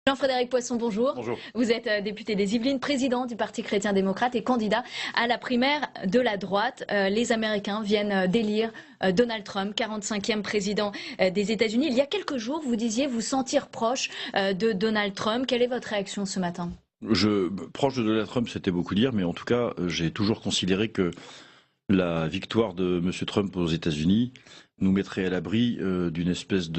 Jean-Frédéric Poisson, bonjour. Bonjour. Vous êtes député des Yvelines, président du Parti chrétien-démocrate et candidat à la primaire de la droite. Les Américains viennent d'élire Donald Trump, 45e président des États-Unis. Il y a quelques jours, vous disiez vous sentir proche de Donald Trump. Quelle est votre réaction ce matin? Proche de Donald Trump, c'était beaucoup dire, mais en tout cas, j'ai toujours considéré que la victoire de M. Trump aux États-Unis nous mettrait à l'abri d'une espèce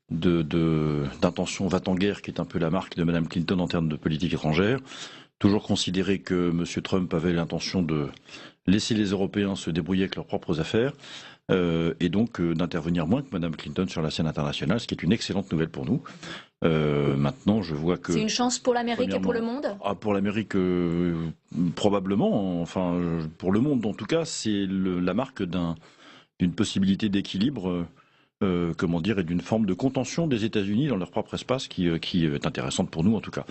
d'intention va-t-en-guerre qui est un peu la marque de Mme Clinton en termes de politique étrangère. Toujours considéré que M. Trump avait l'intention de laisser les Européens se débrouiller avec leurs propres affaires et donc d'intervenir moins que Mme Clinton sur la scène internationale, ce qui est une excellente nouvelle pour nous. Maintenant, je vois que... C'est une chance pour l'Amérique et pour le monde? Pour l'Amérique, probablement. Enfin, pour le monde, en tout cas, c'est la marque d'une possibilité d'équilibre, comment dire, et d'une forme de contention des États-Unis dans leur propre espace qui est intéressante pour nous, en tout cas.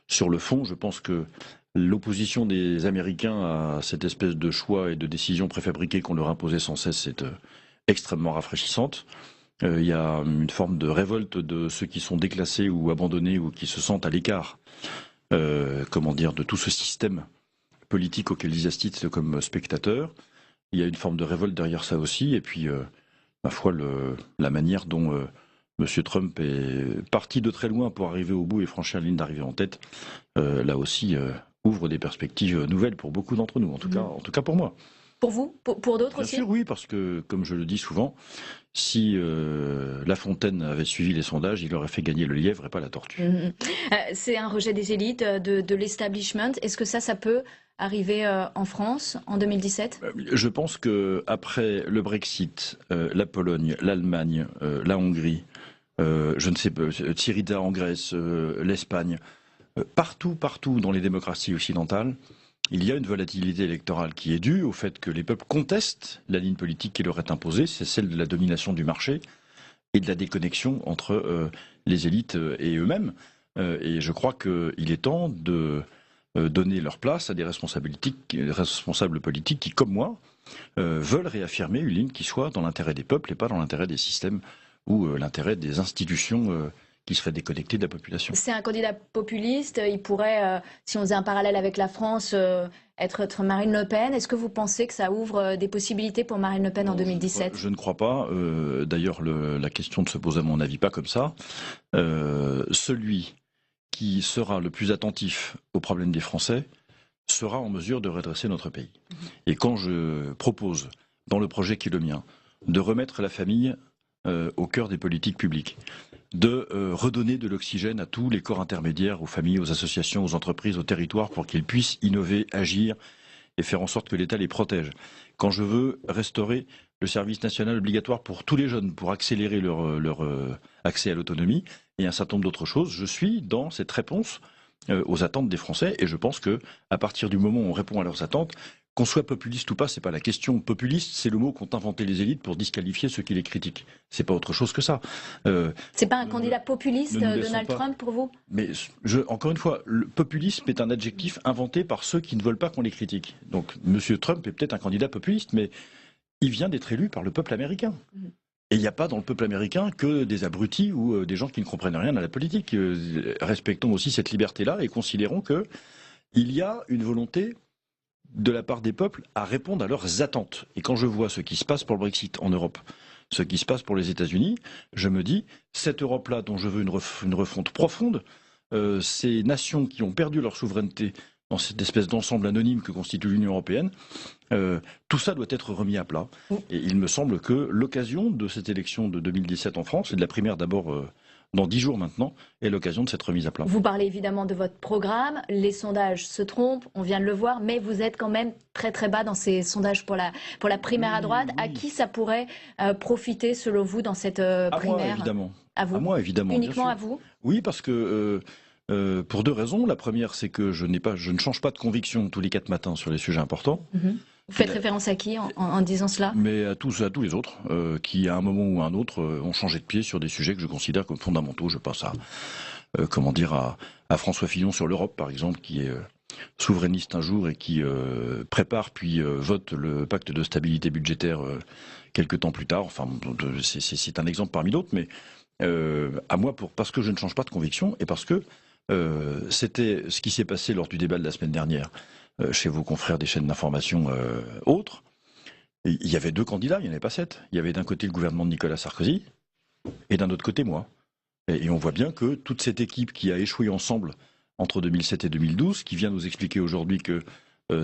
Sur le fond, je pense que l'opposition des Américains à cette espèce de choix et de décision préfabriquée qu'on leur imposait sans cesse est extrêmement rafraîchissante. Il y a une forme de révolte de ceux qui sont déclassés ou abandonnés ou qui se sentent à l'écart, comment dire, de tout ce système politique auquel ils assistent comme spectateurs. Il y a une forme de révolte derrière ça aussi. Et puis, ma foi, la manière dont M. Trump est parti de très loin pour arriver au bout et franchir la ligne d'arrivée en tête, là aussi, ouvre des perspectives nouvelles pour beaucoup d'entre nous, en tout cas pour moi. Pour vous? Pour d'autres aussi? Bien sûr, oui, parce que, comme je le dis souvent, si La Fontaine avait suivi les sondages, il aurait fait gagner le lièvre et pas la tortue. C'est un rejet des élites, de l'establishment. Est-ce que ça peut arriver en France en 2017? Je pense qu'après le Brexit, la Pologne, l'Allemagne, la Hongrie, je ne sais pas, Syriza en Grèce, l'Espagne, partout dans les démocraties occidentales, il y a une volatilité électorale qui est due au fait que les peuples contestent la ligne politique qui leur est imposée, c'est celle de la domination du marché et de la déconnexion entre les élites et eux-mêmes. Et je crois qu'il est temps de donner leur place à des responsables politiques qui, comme moi, veulent réaffirmer une ligne qui soit dans l'intérêt des peuples et pas dans l'intérêt des systèmes ou l'intérêt des institutions qui seraient déconnectées de la population. C'est un candidat populiste, il pourrait, si on faisait un parallèle avec la France, être Marine Le Pen. Est-ce que vous pensez que ça ouvre des possibilités pour Marine Le Pen en 2017? Je ne crois pas. D'ailleurs, la question ne se pose à mon avis pas comme ça. Celui qui sera le plus attentif aux problèmes des Français sera en mesure de redresser notre pays. Et quand je propose, dans le projet qui est le mien, de remettre la famille au cœur des politiques publiques, de redonner de l'oxygène à tous les corps intermédiaires, aux familles, aux associations, aux entreprises, aux territoires, pour qu'ils puissent innover, agir et faire en sorte que l'État les protège. Quand je veux restaurer le service national obligatoire pour tous les jeunes, pour accélérer leur accès à l'autonomie, et un certain nombre d'autres choses, je suis dans cette réponse aux attentes des Français, et je pense que à partir du moment où on répond à leurs attentes, qu'on soit populiste ou pas, c'est pas la question. Populiste, c'est le mot qu'ont inventé les élites pour disqualifier ceux qui les critiquent. C'est pas autre chose que ça. C'est pas un candidat populiste, Donald Trump, pour vous? Mais encore une fois, le populisme est un adjectif inventé par ceux qui ne veulent pas qu'on les critique. Donc, M. Trump est peut-être un candidat populiste, mais il vient d'être élu par le peuple américain. Et il n'y a pas dans le peuple américain que des abrutis ou des gens qui ne comprennent rien à la politique. Respectons aussi cette liberté-là et considérons qu'il y a une volonté de la part des peuples à répondre à leurs attentes. Et quand je vois ce qui se passe pour le Brexit en Europe, ce qui se passe pour les États-Unis, je me dis, cette Europe-là dont je veux une refonte profonde, ces nations qui ont perdu leur souveraineté dans cette espèce d'ensemble anonyme que constitue l'Union européenne, tout ça doit être remis à plat. Et il me semble que l'occasion de cette élection de 2017 en France, et de la primaire d'abord dans 10 jours maintenant, est l'occasion de cette remise à plat. Vous parlez évidemment de votre programme, les sondages se trompent, on vient de le voir, mais vous êtes quand même très très bas dans ces sondages pour la primaire à droite. Oui. À qui ça pourrait profiter selon vous dans cette primaire? À moi, évidemment. À vous? À moi, évidemment. Uniquement à vous? Oui, parce que pour deux raisons. La première, c'est que je ne change pas de conviction tous les 4 matins sur les sujets importants. Vous faites référence à qui en disant cela? Mais à tous les autres qui, à un moment ou à un autre, ont changé de pied sur des sujets que je considère comme fondamentaux. Je pense à François Fillon sur l'Europe, par exemple, qui est souverainiste un jour et qui prépare puis vote le pacte de stabilité budgétaire quelques temps plus tard. Enfin, c'est un exemple parmi d'autres, mais à moi parce que je ne change pas de conviction et parce que c'était ce qui s'est passé lors du débat de la semaine dernière chez vos confrères des chaînes d'information autres. Il y avait 2 candidats, il n'y en avait pas 7. Il y avait d'un côté le gouvernement de Nicolas Sarkozy et d'un autre côté moi. Et on voit bien que toute cette équipe qui a échoué ensemble entre 2007 et 2012, qui vient nous expliquer aujourd'hui que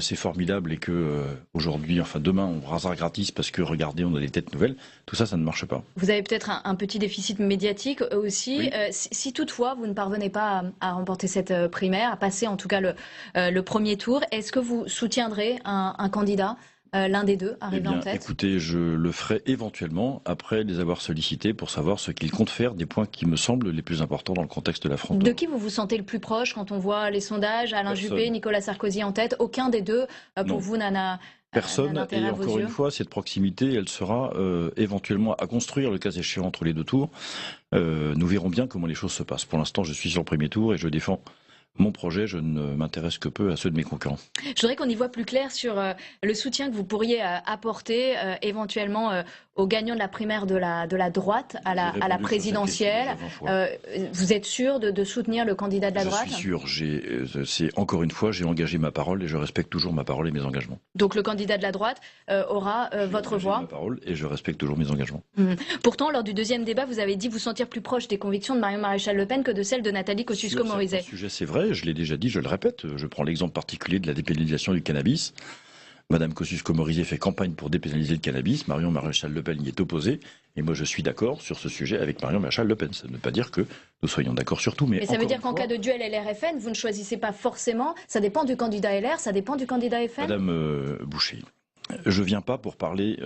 c'est formidable et que aujourd'hui, enfin demain, on rasera gratis parce que regardez, on a des têtes nouvelles. Tout ça, ça ne marche pas. Vous avez peut-être un petit déficit médiatique aussi. Oui. Si toutefois vous ne parvenez pas à remporter cette primaire, à passer en tout cas le premier tour, est-ce que vous soutiendrez un candidat, l'un des deux, arrivé en tête? Écoutez, je le ferai éventuellement après les avoir sollicités pour savoir ce qu'ils comptent faire des points qui me semblent les plus importants dans le contexte de la France. De qui vous vous sentez le plus proche quand on voit les sondages, Alain Juppé, Nicolas Sarkozy en tête? Aucun des deux, pour vous, n'a personne. d'intérêt Et à vos encore yeux? une fois, cette proximité, elle sera éventuellement à construire le cas échéant entre les 2 tours. Nous verrons bien comment les choses se passent. Pour l'instant, je suis sur le premier tour et je défends mon projet. Je ne m'intéresse que peu à ceux de mes concurrents. Je voudrais qu'on y voit plus clair sur le soutien que vous pourriez apporter éventuellement aux gagnants de la primaire de la droite à la présidentielle. Vous êtes sûr de soutenir le candidat de la droite? Je suis sûr. Encore une fois, j'ai engagé ma parole et je respecte toujours ma parole et mes engagements. Donc le candidat de la droite aura votre voix? J'ai ma parole et je respecte toujours mes engagements. Pourtant, lors du deuxième débat, vous avez dit vous sentir plus proche des convictions de Marion Maréchal Le Pen que de celles de Nathalie Kosciusko-Morizet. Sur ce sujet, c'est vrai. Je l'ai déjà dit, je le répète. Je prends l'exemple particulier de la dépénalisation du cannabis. Madame Kosciusko-Morizet fait campagne pour dépénaliser le cannabis. Marion Maréchal Le Pen y est opposée. Et moi, je suis d'accord sur ce sujet avec Marion Maréchal Le Pen. Ça ne veut pas dire que nous soyons d'accord sur tout. Mais ça veut dire qu'en cas de duel LR-FN, vous ne choisissez pas forcément. Ça dépend du candidat LR, ça dépend du candidat FN. Madame Boucher, je viens pas pour parler,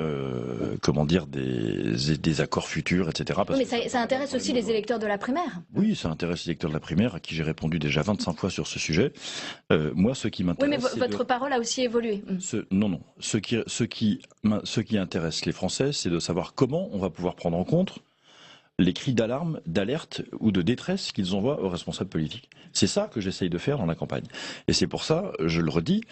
des accords futurs, etc. Oui, mais ça intéresse aussi les électeurs de la primaire. Oui, ça intéresse les électeurs de la primaire, à qui j'ai répondu déjà 25 fois sur ce sujet. Moi, ce qui m'intéresse... Oui, mais votre parole a aussi évolué. Non. Ce qui intéresse les Français, c'est de savoir comment on va pouvoir prendre en compte les cris d'alarme, d'alerte ou de détresse qu'ils envoient aux responsables politiques. C'est ça que j'essaye de faire dans la campagne. Et c'est pour ça, je le redis,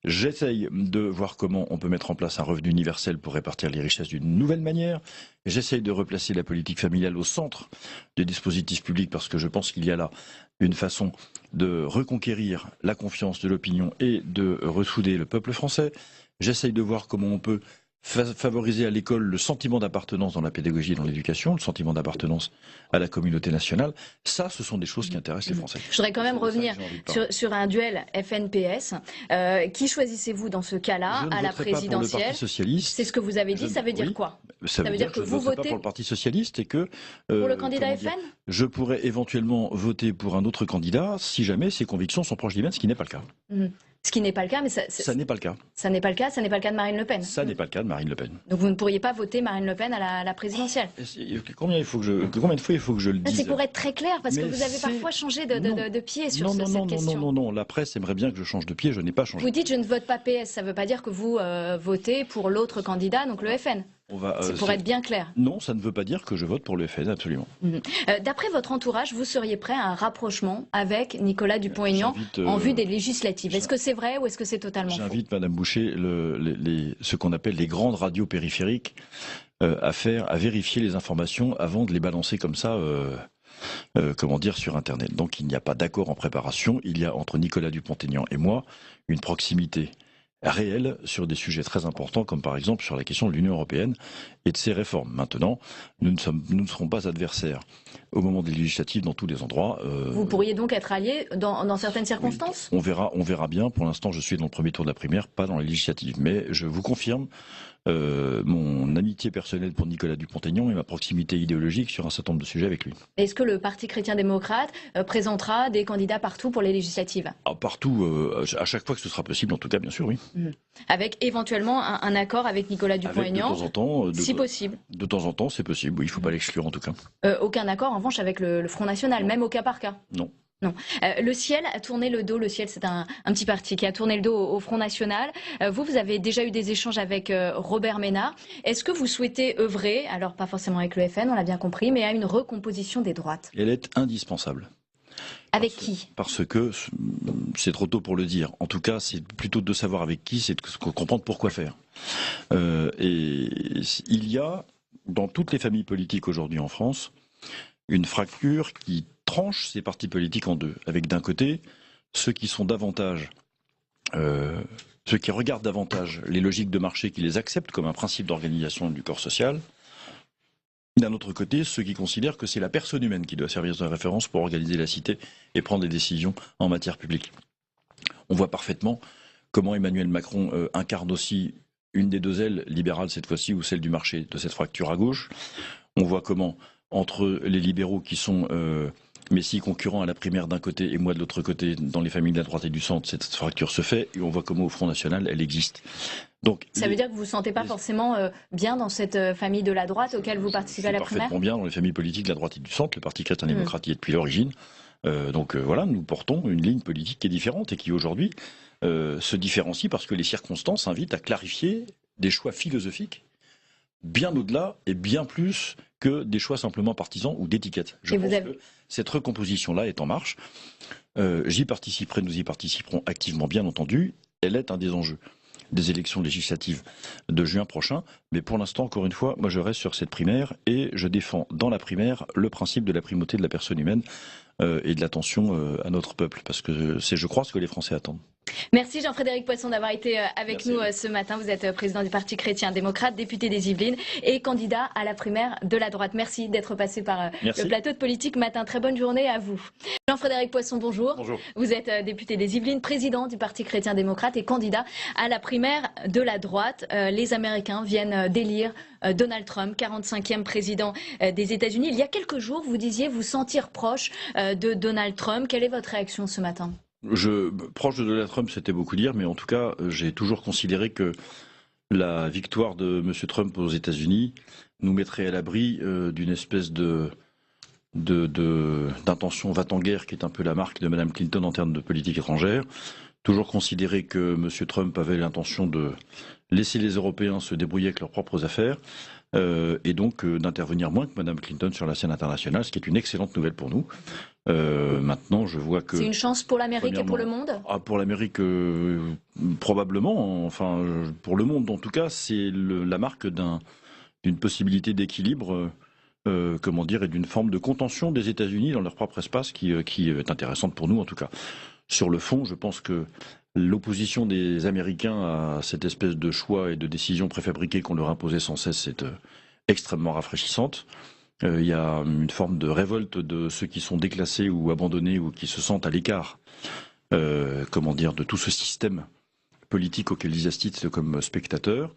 j'essaye de voir comment on peut mettre en place un revenu universel pour répartir les richesses d'une nouvelle manière. J'essaye de replacer la politique familiale au centre des dispositifs publics parce que je pense qu'il y a là une façon de reconquérir la confiance de l'opinion et de ressouder le peuple français. J'essaye de voir comment on peut favoriser à l'école le sentiment d'appartenance dans la pédagogie et dans l'éducation, le sentiment d'appartenance à la communauté nationale. Ça, ce sont des choses qui intéressent les Français. Je voudrais quand même revenir sur un duel FN-PS. Qui choisissez-vous dans ce cas-là à la présidentielle? C'est ce que vous avez dit, ça veut dire quoi? Ça veut dire que vous votez pas pour le Parti Socialiste et que... pour le candidat FN? Je pourrais éventuellement voter pour un autre candidat si jamais ses convictions sont proches des miennes, ce qui n'est pas le cas. Ce qui n'est pas le cas, mais ça n'est pas le cas. Ça n'est pas le cas, ça n'est pas le cas de Marine Le Pen. Ça n'est pas le cas de Marine Le Pen. Donc vous ne pourriez pas voter Marine Le Pen à la présidentielle. Combien de fois il faut que je le dise? C'est pour être très clair, parce que vous avez parfois changé de pied sur cette question. Non, la presse aimerait bien que je change de pied, je n'ai pas changé. Vous dites je ne vote pas PS, ça ne veut pas dire que vous votez pour l'autre candidat, donc le FN. C'est pour être bien clair. Non, ça ne veut pas dire que je vote pour le FN, absolument. D'après votre entourage, vous seriez prêt à un rapprochement avec Nicolas Dupont-Aignan en vue des législatives. Est-ce que c'est vrai ou est-ce que c'est totalement faux? J'invite Madame Boucher, ce qu'on appelle les grandes radios périphériques, à vérifier les informations avant de les balancer comme ça, sur Internet. Donc il n'y a pas d'accord en préparation. Il y a entre Nicolas Dupont-Aignan et moi une proximité réelle sur des sujets très importants, comme par exemple sur la question de l'Union européenne et de ses réformes. Maintenant, nous ne serons pas adversaires au moment des législatives dans tous les endroits. Vous pourriez donc être allié dans certaines circonstances? Oui, on verra bien. Pour l'instant, je suis dans le premier tour de la primaire, pas dans les législatives. Mais je vous confirme mon amitié personnelle pour Nicolas Dupont-Aignan et ma proximité idéologique sur un certain nombre de sujets avec lui. Est-ce que le Parti chrétien-démocrate présentera des candidats partout pour les législatives? Partout, à chaque fois que ce sera possible, en tout cas, bien sûr, oui. Avec éventuellement un accord avec Nicolas Dupont-Aignan, de temps en temps, si possible. De temps en temps, c'est possible, oui, il ne faut pas l'exclure en tout cas. Aucun accord, en revanche, avec le Front National, même au cas par cas? Non. Non. Le Ciel a tourné le dos. Le Ciel, c'est un petit parti qui a tourné le dos au Front National. Vous avez déjà eu des échanges avec Robert Ménard. Est-ce que vous souhaitez œuvrer, alors pas forcément avec le FN, on l'a bien compris, mais à une recomposition des droites? Elle est indispensable. Avec qui? Parce que c'est trop tôt pour le dire. En tout cas, c'est plutôt de savoir avec qui, c'est de comprendre pourquoi faire. Et il y a, dans toutes les familles politiques aujourd'hui en France, une fracture qui tranche ces partis politiques en deux, avec d'un côté ceux qui sont davantage, ceux qui regardent davantage les logiques de marché, qui les acceptent comme un principe d'organisation du corps social. D'un autre côté, ceux qui considèrent que c'est la personne humaine qui doit servir de référence pour organiser la cité et prendre des décisions en matière publique. On voit parfaitement comment Emmanuel Macron incarne aussi une des deux ailes, libérale cette fois-ci, ou celle du marché, de cette fracture à gauche. On voit comment, entre les libéraux qui sont Messi concurrents à la primaire d'un côté et moi de l'autre côté, dans les familles de la droite et du centre, cette fracture se fait, et on voit comment au Front National, elle existe. Donc, ça veut dire que vous ne vous sentez pas forcément bien dans cette famille de la droite auquel vous participez à la primaire ? Parfaitement bien dans les familles politiques de la droite et du centre, le Parti chrétien-démocrate y est depuis l'origine. Voilà, nous portons une ligne politique qui est différente et qui aujourd'hui se différencie parce que les circonstances invitent à clarifier des choix philosophiques bien au-delà et bien plus que des choix simplement partisans ou d'étiquettes. Je pense que cette recomposition-là est en marche. J'y participerai, nous y participerons activement, bien entendu. Elle est un des enjeux des élections législatives de juin prochain. Mais pour l'instant, encore une fois, moi je reste sur cette primaire et je défends dans la primaire le principe de la primauté de la personne humaine et de l'attention à notre peuple. Parce que c'est, je crois, ce que les Français attendent. Merci Jean-Frédéric Poisson d'avoir été avec nous ce matin. Vous êtes président du Parti chrétien-démocrate, député des Yvelines et candidat à la primaire de la droite. Merci d'être passé par le plateau de Politique Matin. Très bonne journée à vous. Jean-Frédéric Poisson, bonjour. Bonjour. Vous êtes député des Yvelines, président du Parti chrétien-démocrate et candidat à la primaire de la droite. Les Américains viennent d'élire Donald Trump, 45e président des États-Unis. Il y a quelques jours, vous disiez vous sentir proche de Donald Trump. Quelle est votre réaction ce matin ? Proche de Donald Trump, c'était beaucoup dire, mais en tout cas, j'ai toujours considéré que la victoire de M. Trump aux États-Unis nous mettrait à l'abri d'une espèce d'intention va-t-en-guerre qui est un peu la marque de Mme Clinton en termes de politique étrangère. Toujours considéré que M. Trump avait l'intention de laisser les Européens se débrouiller avec leurs propres affaires et donc d'intervenir moins que Mme Clinton sur la scène internationale, ce qui est une excellente nouvelle pour nous. Maintenant, je vois que... C'est une chance pour l'Amérique et pour le monde ? Pour l'Amérique, probablement. Enfin, pour le monde, en tout cas, c'est la marque d'une possibilité d'équilibre, comment dire, et d'une forme de contention des États-Unis dans leur propre espace qui est intéressante pour nous, en tout cas. Sur le fond, je pense que l'opposition des Américains à cette espèce de choix et de décisions préfabriquées qu'on leur imposait sans cesse est extrêmement rafraîchissante. Il y a une forme de révolte de ceux qui sont déclassés ou abandonnés ou qui se sentent à l'écart, comment dire, de tout ce système politique auquel ils assistent comme spectateurs.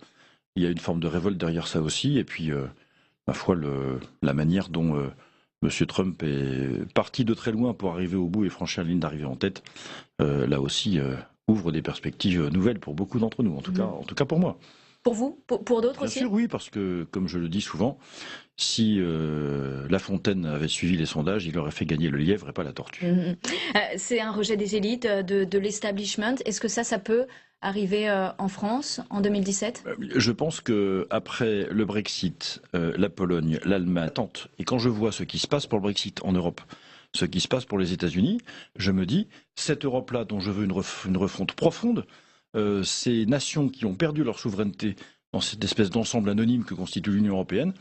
Il y a une forme de révolte derrière ça aussi. Et puis, ma foi, la manière dont M. Trump est parti de très loin pour arriver au bout et franchir la ligne d'arrivée en tête, là aussi, ouvre des perspectives nouvelles pour beaucoup d'entre nous, en tout cas pour moi. Pour vous ? Pour d'autres aussi ? Bien sûr, oui, parce que, comme je le dis souvent, si La Fontaine avait suivi les sondages, il aurait fait gagner le lièvre et pas la tortue. C'est un rejet des élites, de l'establishment. Est-ce que ça peut arriver en France en 2017 ? Je pense qu'après le Brexit, la Pologne, l'Allemagne tentent. Et quand je vois ce qui se passe pour le Brexit en Europe, ce qui se passe pour les États-Unis, je me dis, cette Europe-là dont je veux une refonte profonde, ces nations qui ont perdu leur souveraineté dans cette espèce d'ensemble anonyme que constitue l'Union européenne,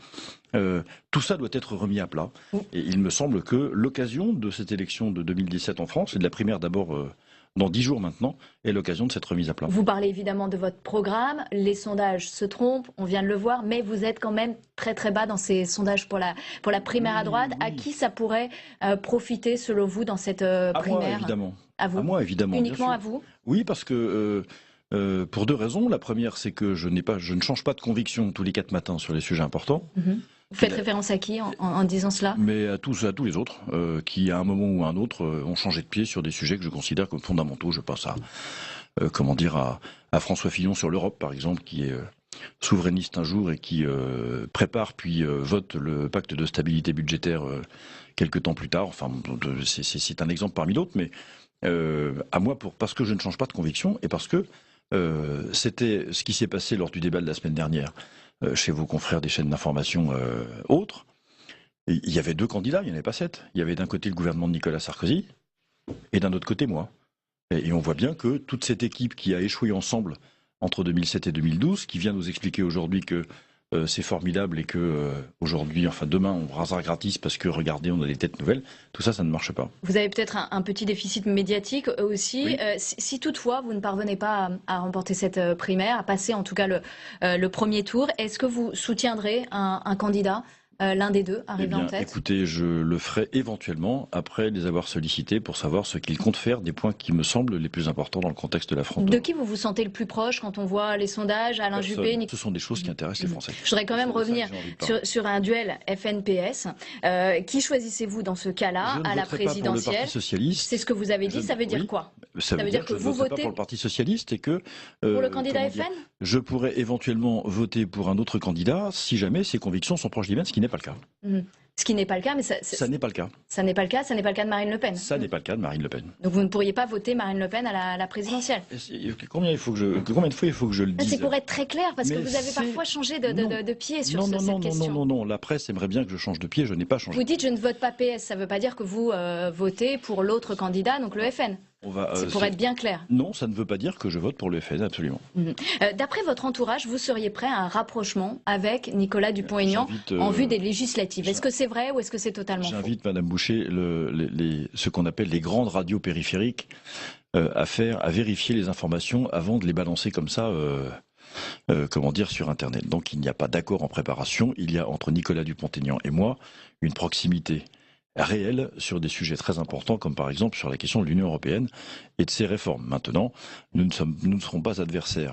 tout ça doit être remis à plat. Et il me semble que l'occasion de cette élection de 2017 en France, et de la primaire d'abord dans 10 jours maintenant, est l'occasion de cette remise à plat. Vous parlez évidemment de votre programme, les sondages se trompent, on vient de le voir, mais vous êtes quand même très très bas dans ces sondages pour la primaire à droite. Oui. À qui ça pourrait profiter selon vous dans cette primaire ? À moi, évidemment. À vous ? À moi, évidemment. Uniquement à vous ? Oui, parce que... pour deux raisons. La première, c'est que je ne change pas de conviction tous les 4 matins sur les sujets importants. Vous faites référence à qui en disant cela ? Mais à tous les autres qui, à un moment ou à un autre, ont changé de pied sur des sujets que je considère comme fondamentaux. Je pense à François Fillon sur l'Europe, par exemple, qui est souverainiste un jour et qui prépare puis vote le pacte de stabilité budgétaire quelques temps plus tard. Enfin, c'est un exemple parmi d'autres, mais à moi, parce que je ne change pas de conviction et parce que c'était ce qui s'est passé lors du débat de la semaine dernière chez vos confrères des chaînes d'information autres. Il y avait 2 candidats, il n'y en avait pas 7. Il y avait d'un côté le gouvernement de Nicolas Sarkozy et d'un autre côté moi. Et on voit bien que toute cette équipe qui a échoué ensemble entre 2007 et 2012, qui vient nous expliquer aujourd'hui que c'est formidable et que aujourd'hui, enfin demain, on rasera gratis parce que regardez, on a des têtes nouvelles. Tout ça, ça ne marche pas. Vous avez peut-être un petit déficit médiatique aussi. Oui. Si toutefois vous ne parvenez pas à remporter cette primaire, à passer en tout cas le premier tour, est-ce que vous soutiendrez un candidat, l'un des deux, arrivé en tête? Écoutez, je le ferai éventuellement après les avoir sollicités pour savoir ce qu'ils comptent faire des points qui me semblent les plus importants dans le contexte de l'affrontement. De qui vous vous sentez le plus proche quand on voit les sondages, Alain Juppé, Ce sont des choses qui intéressent les Français. Je voudrais quand même revenir sur un duel FN-PS. Qui choisissez-vous dans ce cas-là à la présidentielle? Pour le Parti socialiste. C'est ce que vous avez dit. Ça veut dire quoi? Ça veut dire que vous votez pas pour le Parti socialiste et que pour le candidat FN. Je pourrais éventuellement voter pour un autre candidat si jamais ses convictions sont proches des miennes, ce qui n'est pas le cas. Ce qui n'est pas le cas, mais ça n'est pas le cas. Ça n'est pas le cas. Ça n'est pas le cas de Marine Le Pen. Ça n'est pas le cas de Marine Le Pen. Donc vous ne pourriez pas voter Marine Le Pen à la présidentielle. Combien de fois il faut que je le dise? C'est pour être très clair, parce que vous avez parfois changé de pied sur cette question. Non, la presse aimerait bien que je change de pied, je n'ai pas changé. Vous dites je ne vote pas PS, ça ne veut pas dire que vous votez pour l'autre candidat, donc le FN. C'est pour être bien clair. Non, ça ne veut pas dire que je vote pour le FN, absolument. D'après votre entourage, vous seriez prêt à un rapprochement avec Nicolas Dupont-Aignan en vue des législatives. Est-ce que c'est vrai ou est-ce que c'est totalement faux? J'invite Madame Boucher, ce qu'on appelle les grandes radios périphériques, à vérifier les informations avant de les balancer comme ça, sur Internet. Donc il n'y a pas d'accord en préparation. Il y a entre Nicolas Dupont-Aignan et moi une proximité réelle sur des sujets très importants, comme par exemple sur la question de l'Union européenne et de ses réformes. Maintenant, nous ne serons pas adversaires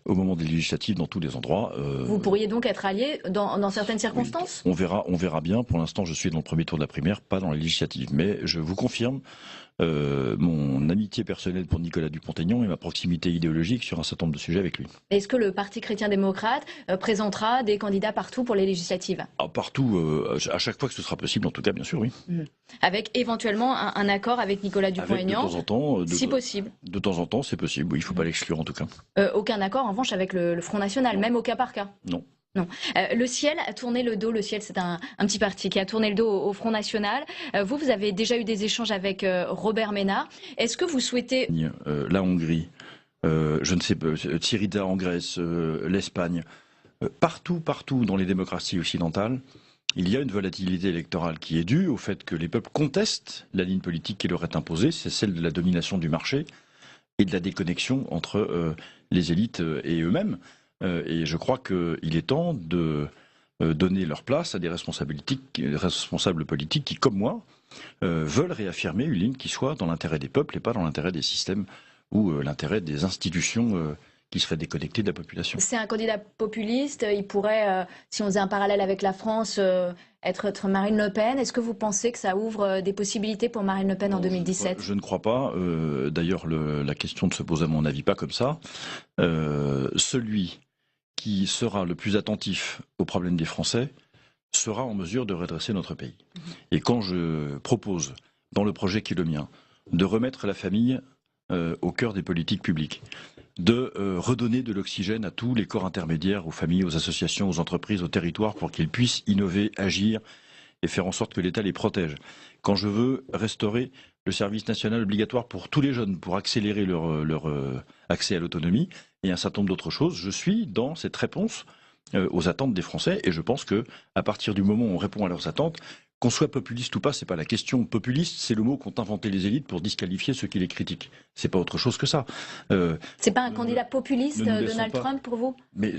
au moment des législatives dans tous les endroits. Vous pourriez donc être allié dans certaines circonstances? Oui, on verra bien. Pour l'instant, je suis dans le premier tour de la primaire, pas dans les législatives. Mais je vous confirme mon amitié personnelle pour Nicolas Dupont-Aignan et ma proximité idéologique sur un certain nombre de sujets avec lui. Est-ce que le Parti chrétien-démocrate présentera des candidats partout pour les législatives? Partout, à chaque fois que ce sera possible, en tout cas, bien sûr, oui. Avec éventuellement un accord avec Nicolas Dupont-Aignan, de temps en temps, si possible. De temps en temps, c'est possible, oui, il ne faut pas l'exclure en tout cas. Aucun accord, en revanche, avec le Front National, même au cas par cas? Non. Non. Le Ciel a tourné le dos. Le Ciel, c'est un petit parti qui a tourné le dos au Front National. Vous avez déjà eu des échanges avec Robert Ménard. Est-ce que vous souhaitez... La Hongrie, je ne sais pas, Syriza en Grèce, l'Espagne, partout dans les démocraties occidentales, il y a une volatilité électorale qui est due au fait que les peuples contestent la ligne politique qui leur est imposée, c'est celle de la domination du marché et de la déconnexion entre les élites et eux-mêmes. Et je crois qu'il est temps de donner leur place à des responsables politiques qui, comme moi, veulent réaffirmer une ligne qui soit dans l'intérêt des peuples et pas dans l'intérêt des systèmes ou l'intérêt des institutions qui seraient déconnectées de la population. C'est un candidat populiste. Il pourrait, si on faisait un parallèle avec la France, être Marine Le Pen. Est-ce que vous pensez que ça ouvre des possibilités pour Marine Le Pen en 2017? Je ne crois pas. D'ailleurs, la question ne se pose à mon avis pas comme ça. Celui qui sera le plus attentif aux problèmes des Français sera en mesure de redresser notre pays. Et quand je propose, dans le projet qui est le mien, de remettre la famille au cœur des politiques publiques, de redonner de l'oxygène à tous les corps intermédiaires, aux familles, aux associations, aux entreprises, aux territoires, pour qu'ils puissent innover, agir et faire en sorte que l'État les protège. Quand je veux restaurer le service national obligatoire pour tous les jeunes, pour accélérer leur accès à l'autonomie, et un certain nombre d'autres choses, je suis dans cette réponse aux attentes des Français, et je pense que à partir du moment où on répond à leurs attentes, qu'on soit populiste ou pas, c'est pas la question. Populiste, c'est le mot qu'ont inventé les élites pour disqualifier ceux qui les critiquent. C'est pas autre chose que ça. C'est pas un candidat populiste, Donald Trump, pour vous? Mais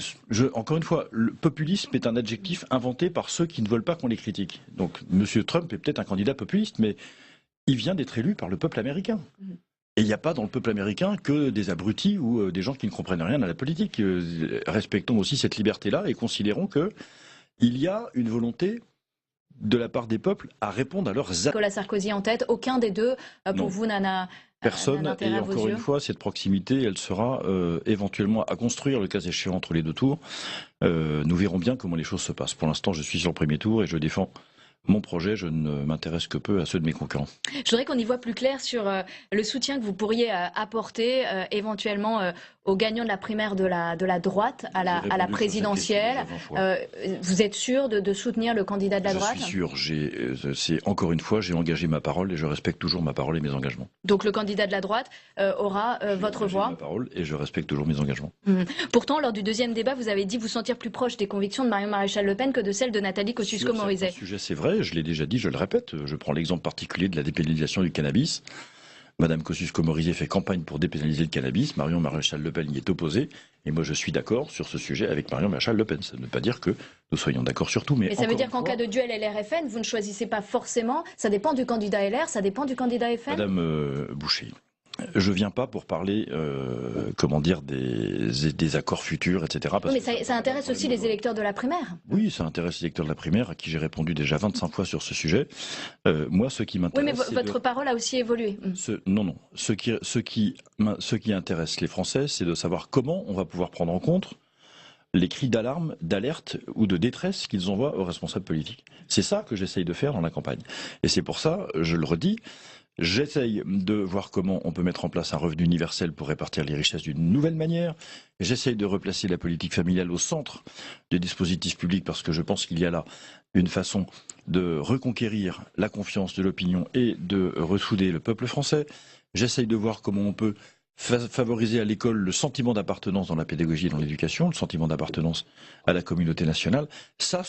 encore une fois, le populisme est un adjectif inventé par ceux qui ne veulent pas qu'on les critique. Donc, M. Trump est peut-être un candidat populiste, mais il vient d'être élu par le peuple américain. Et il n'y a pas dans le peuple américain que des abrutis ou des gens qui ne comprennent rien à la politique. Respectons aussi cette liberté-là et considérons qu'il y a une volonté de la part des peuples à répondre à leurs attentes. Nicolas Sarkozy en tête, aucun des deux, pour vous, n'a personne. Et encore une fois, cette proximité, elle sera éventuellement à construire, le cas échéant, entre les deux tours. Nous verrons bien comment les choses se passent. Pour l'instant, je suis sur le premier tour et je défends mon projet, je ne m'intéresse que peu à ceux de mes concurrents. Je voudrais qu'on y voit plus clair sur le soutien que vous pourriez apporter éventuellement au gagnant de la primaire de la droite à la présidentielle. Vous êtes sûr de soutenir le candidat de la droite? Je suis sûr. Encore une fois, j'ai engagé ma parole et je respecte toujours ma parole et mes engagements. Donc le candidat de la droite aura votre voix? J'ai ma parole et je respecte toujours mes engagements. Pourtant, lors du deuxième débat, vous avez dit vous sentir plus proche des convictions de Marion Maréchal Le Pen que de celles de Nathalie Kosciusko-Morizet. Sur ce sujet, c'est vrai, je l'ai déjà dit, je le répète. Je prends l'exemple particulier de la dépénalisation du cannabis. Madame Kosciusko-Morizet fait campagne pour dépénaliser le cannabis. Marion Maréchal Le Pen y est opposée. Et moi, je suis d'accord sur ce sujet avec Marion Maréchal Le Pen. Ça ne veut pas dire que nous soyons d'accord sur tout. Mais ça veut dire qu'en cas de duel LR-FN, vous ne choisissez pas forcément. Ça dépend du candidat LR, ça dépend du candidat FN. Madame Boucher, je viens pas pour parler, des accords futurs, etc. Oui, mais ça intéresse aussi les électeurs de la primaire. Oui, ça intéresse les électeurs de la primaire, à qui j'ai répondu déjà 25 fois sur ce sujet. Moi, ce qui m'intéresse... Oui, mais votre parole a aussi évolué. Non. Ce qui intéresse les Français, c'est de savoir comment on va pouvoir prendre en compte les cris d'alarme, d'alerte ou de détresse qu'ils envoient aux responsables politiques. C'est ça que j'essaye de faire dans la campagne. Et c'est pour ça, je le redis, j'essaye de voir comment on peut mettre en place un revenu universel pour répartir les richesses d'une nouvelle manière. J'essaye de replacer la politique familiale au centre des dispositifs publics parce que je pense qu'il y a là une façon de reconquérir la confiance de l'opinion et de ressouder le peuple français. J'essaye de voir comment on peut favoriser à l'école le sentiment d'appartenance dans la pédagogie et dans l'éducation, le sentiment d'appartenance à la communauté nationale. Ça,